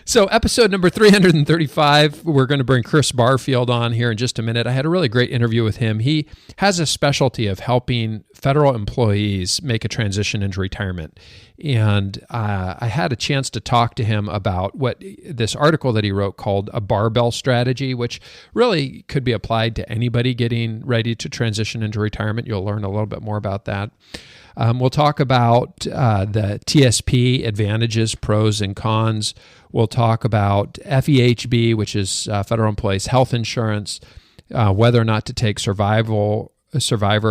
So episode number 335, we're going to bring Chris Barfield on here in just a minute. I had a really great interview with him. He has a specialty of helping federal employees make a transition into retirement. And I had a chance to talk to him about what this article that he wrote called a Barbell strategy, which really could be applied to anybody getting ready to transition into retirement. You'll learn a little bit more about that. We'll talk about the TSP advantages, pros and cons. We'll talk about FEHB, which is Federal Employees Health Insurance, whether or not to take survivor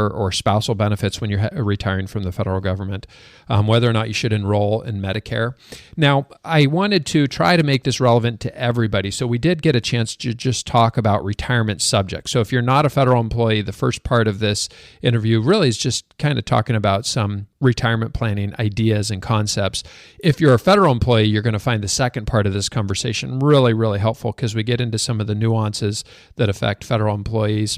or spousal benefits when you're retiring from the federal government, whether or not you should enroll in Medicare. Now, I wanted to try to make this relevant to everybody, so we did get a chance to just talk about retirement subjects. So if you're not a federal employee, the first part of this interview really is just kind of talking about some retirement planning ideas and concepts. If you're a federal employee, you're going to find the second part of this conversation really, really helpful because we get into some of the nuances that affect federal employees.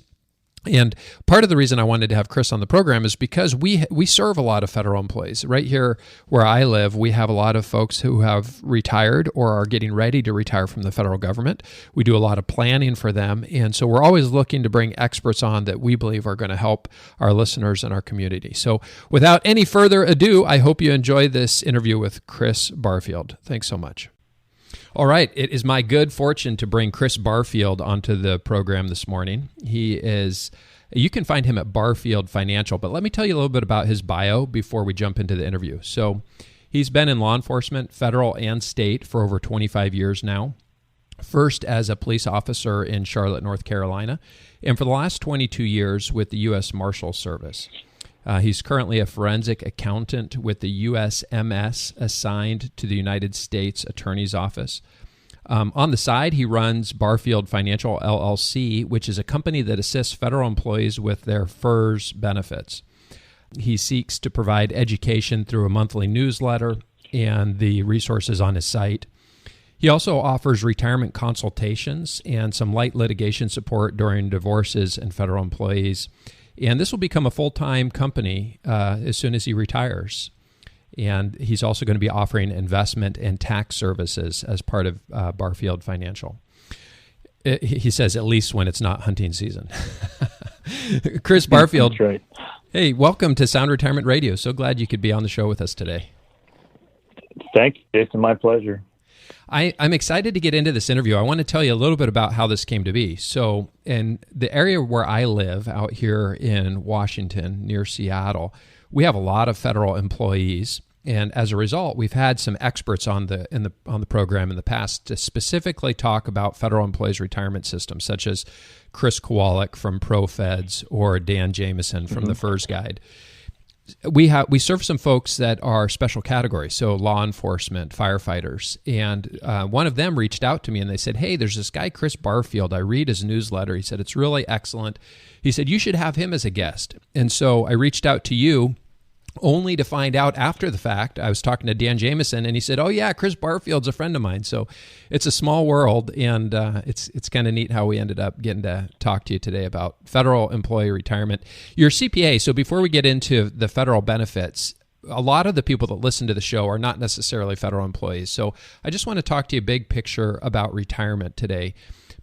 And part of the reason I wanted to have Chris on the program is because we serve a lot of federal employees. Right here where I live, we have a lot of folks who have retired or are getting ready to retire from the federal government. We do a lot of planning for them. And so we're always looking to bring experts on that we believe are going to help our listeners and our community. So without any further ado, I hope you enjoy this interview with Chris Barfield. Thanks so much. All right. It is my good fortune to bring Chris Barfield onto the program this morning. You can find him at Barfield Financial, but let me tell you a little bit about his bio before we jump into the interview. So he's been in law enforcement, federal and state, for over 25 years now. First as a police officer in Charlotte, North Carolina, and for the last 22 years with the U.S. Marshals Service. He's currently a forensic accountant with the USMS assigned to the United States Attorney's Office. On the side, he runs Barfield Financial LLC, which is a company that assists federal employees with their FERS benefits. He seeks to provide education through a monthly newsletter and the resources on his site. He also offers retirement consultations and some light litigation support during divorces and federal employees. And this will become a full-time company as soon as he retires. And he's also going to be offering investment and tax services as part of Barfield Financial. He says, at least when it's not hunting season. Chris Barfield. That's right. Hey, welcome to Sound Retirement Radio. So glad you could be on the show with us today. Thank you, Jason. My pleasure. I'm excited to get into this interview. I want to tell you a little bit about how this came to be. So in the area where I live out here in Washington, near Seattle, we have a lot of federal employees. And as a result, we've had some experts on the program in the past to specifically talk about federal employees' retirement systems, such as Chris Kowalik from ProFeds or Dan Jameson from the FERS Guide. We serve some folks that are special categories, so law enforcement, firefighters, and one of them reached out to me and they said, hey, there's this guy, Chris Barfield. I read his newsletter. He said, it's really excellent. He said, you should have him as a guest. And so I reached out to you only to find out after the fact. I was talking to Dan Jameson and he said, oh yeah, Chris Barfield's a friend of mine. So it's a small world, and it's kind of neat how we ended up getting to talk to you today about federal employee retirement. You're CPA, so before we get into the federal benefits, a lot of the people that listen to the show are not necessarily federal employees. So I just want to talk to you big picture about retirement today.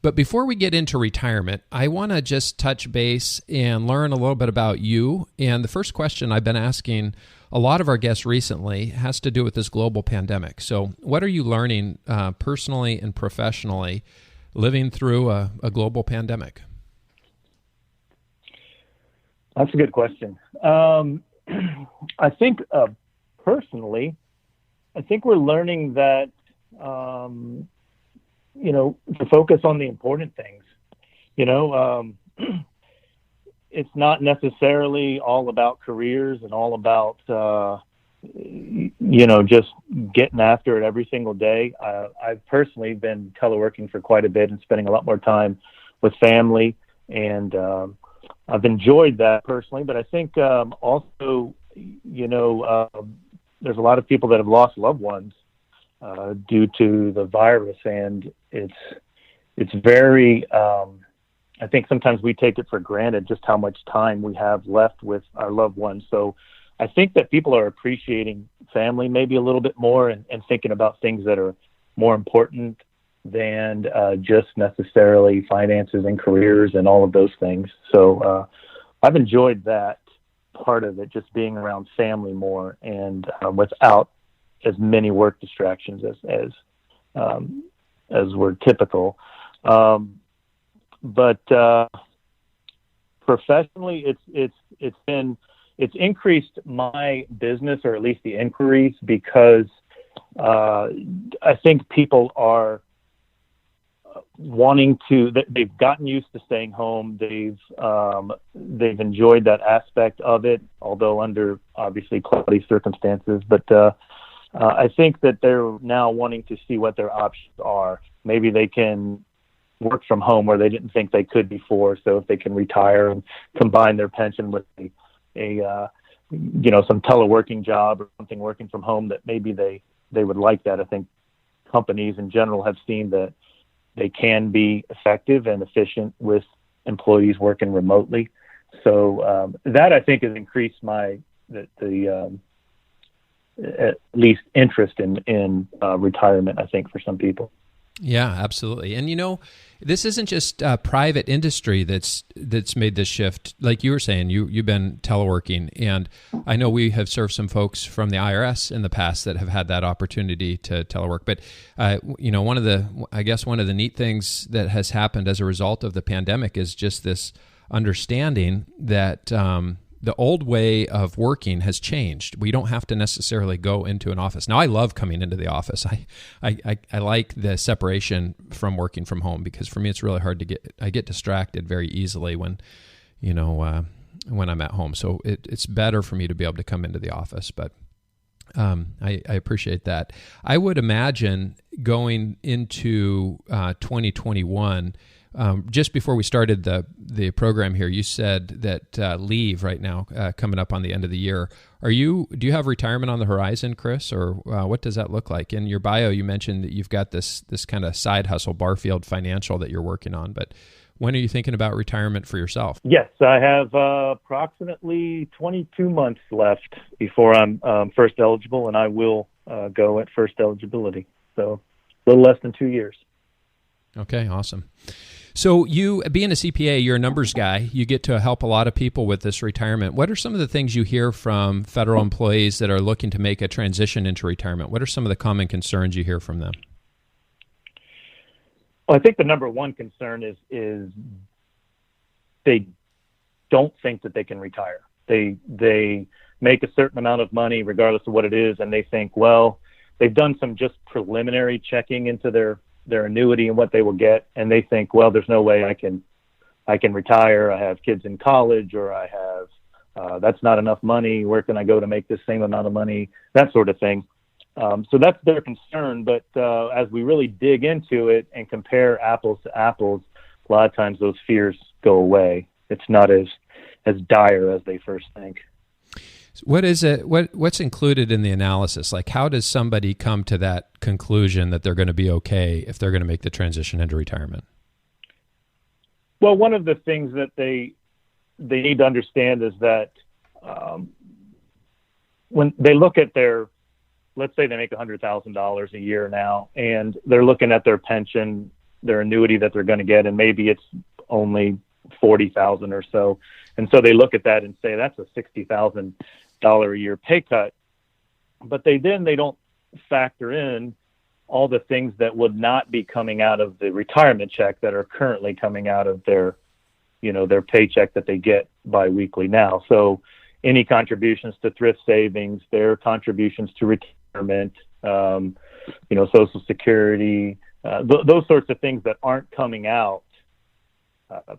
But before we get into retirement, I want to just touch base and learn a little bit about you. And the first question I've been asking a lot of our guests recently has to do with this global pandemic. So what are you learning personally and professionally living through a global pandemic? That's a good question. I think personally, I think we're learning that to focus on the important things. It's not necessarily all about careers and all about, just getting after it every single day. I've personally been teleworking for quite a bit and spending a lot more time with family, and I've enjoyed that personally. But I think also, there's a lot of people that have lost loved ones due to the virus, and it's very, I think sometimes we take it for granted just how much time we have left with our loved ones. So I think that people are appreciating family maybe a little bit more and thinking about things that are more important than just necessarily finances and careers and all of those things. So I've enjoyed that part of it, just being around family more and without as many work distractions as were typical. But professionally, it's increased my business, or at least the inquiries, because I think people are wanting to. They've gotten used to staying home. They've enjoyed that aspect of it, although under obviously cloudy circumstances. But I think that they're now wanting to see what their options are. Maybe they can work from home where they didn't think they could before. So if they can retire and combine their pension with some teleworking job or something, working from home, that maybe they would like that. I think companies in general have seen that they can be effective and efficient with employees working remotely. So that, I think, has increased the at least interest in retirement, I think, for some people. Yeah, absolutely. And this isn't just private industry that's made this shift. Like you were saying, you've been teleworking, and I know we have served some folks from the IRS in the past that have had that opportunity to telework. But one of the neat things that has happened as a result of the pandemic is just this understanding that the old way of working has changed. We don't have to necessarily go into an office. Now, I love coming into the office. I like the separation from working from home, because for me, it's really hard I get distracted very easily when I'm at home. So it's better for me to be able to come into the office, but I appreciate that. I would imagine going into 2021, just before we started the program here, you said that leave right now, coming up on the end of the year. Do you have retirement on the horizon, Chris, or what does that look like? In your bio, you mentioned that you've got this kind of side hustle, Barfield Financial, that you're working on. But when are you thinking about retirement for yourself? Yes, I have approximately 22 months left before I'm first eligible, and I will go at first eligibility. So a little less than 2 years. Okay, awesome. So you, being a CPA, you're a numbers guy. You get to help a lot of people with this retirement. What are some of the things you hear from federal employees that are looking to make a transition into retirement? What are some of the common concerns you hear from them? Well, I think the number one concern is they don't think that they can retire. They make a certain amount of money regardless of what it is, and they think, well, they've done some just preliminary checking into their annuity and what they will get, and they think, well, there's no way I can retire. I have kids in college, or I have that's not enough money. Where can I go to make the same amount of money? That sort of thing. So that's their concern. But as we really dig into it and compare apples to apples, a lot of times those fears go away. It's not as dire as they first think. What is it? What's included in the analysis? Like, how does somebody come to that conclusion that they're going to be okay if they're going to make the transition into retirement? Well, one of the things that they need to understand is that when they look at let's say they make $100,000 a year now, and they're looking at their pension, their annuity that they're going to get, and maybe it's only $40,000 or so, and so they look at that and say that's a $60,000 a year pay cut. But they don't factor in all the things that would not be coming out of the retirement check that are currently coming out of their paycheck that they get biweekly now. So any contributions to thrift savings, their contributions to retirement, Social Security, those sorts of things that aren't coming out.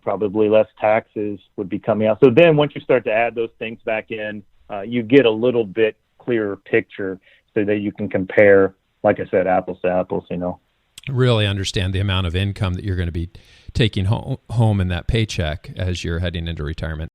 Probably less taxes would be coming out. So then once you start to add those things back in, you get a little bit clearer picture so that you can compare, like I said, apples to apples, Really understand the amount of income that you're going to be taking home in that paycheck as you're heading into retirement.